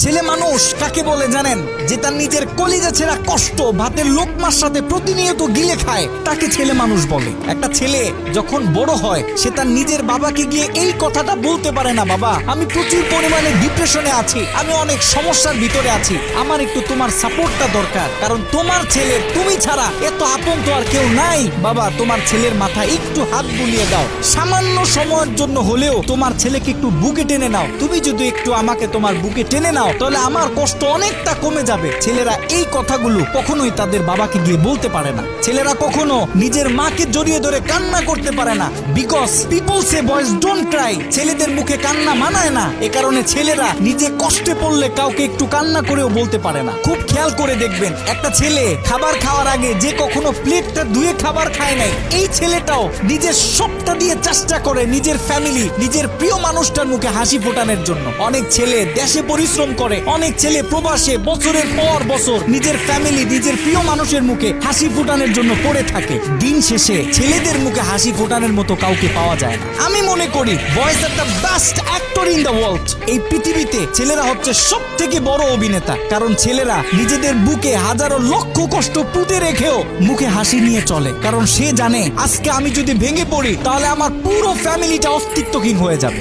ছেলে মানুষ কাকে বলে জানেন? যে তার নিজের কলিজা ছেঁড়া কষ্ট ভাতের লোকমার সাথে প্রতিনিয়ত গিলে খায়, তাকে ছেলে মানুষ বলে। একটা ছেলে যখন বড় হয় সে তার নিজের বাবাকে গিয়ে এই কথাটা বলতে পারে না, বাবা আমি প্রচুর পরিমাণে ডিপ্রেশনে আছি, আমি অনেক সমস্যার ভিতরে আছি, আমার একটু তোমার সাপোর্টটা দরকার, কারণ তোমার ছেলের তুমি ছাড়া এত আপন তো আর কেউ নাই। বাবা তোমার ছেলের মাথায় একটু হাত বুলিয়ে দাও, সামান্য সময়ের জন্য হলেও তোমার ছেলেকে একটু বুকে টেনে নাও। তুমি যদি একটু আমাকে তোমার বুকে টেনে নাও তাহলে আমার কষ্ট অনেকটা কমে যাবে। ছেলেরা এই কথাগুলো কখনোই তাদের বাবাকে গিয়ে বলতে পারে না। ছেলেরা কখনো নিজের মাকে জড়িয়ে ধরে কান্না করতে পারে না, because people say boys don't Cry. ছেলেদের মুখে কান্না মানায় না, এ কারণে ছেলেরা নিজে কষ্টে পড়লে কাউকে একটু কান্না করেও বলতে পারে না। খুব খেয়াল করে দেখবেন, একটা ছেলে খাবার খাওয়ার আগে যে কখনো প্লেটটা ধুয়ে খাবার খায় নাই, এই ছেলেটাও নিজের সবটা দিয়ে চেষ্টা করে নিজের ফ্যামিলি, নিজের প্রিয় মানুষটার মুখে হাসি ফোটানোর জন্য। অনেক ছেলে দেশে পরিশ্রম করে, অনেক ছেলে প্রবাসে বছরের পর বছর নিজের ফ্যামিলি, নিজের প্রিয় মানুষের মুখে হাসি ফোটানোর জন্য পড়ে থাকে। দিন শেষে ছেলেদের মুখে হাসি ফোটানোর মতো কাউকে পাওয়া যায় না। আমি মনে করি boys are the best actor in the world. এই পৃথিবীতে ছেলেরা হচ্ছে সব থেকে বড় অভিনেতা, কারণ ছেলেরা নিজেদের বুকে হাজারো লক্ষ কষ্ট পুঁতে রেখেও মুখে হাসি নিয়ে চলে, কারণ সে জানে আজকে আমি যদি ভেঙে পড়ি তাহলে আমার পুরো ফ্যামিলিটা অস্তিত্বহীন হয়ে যাবে।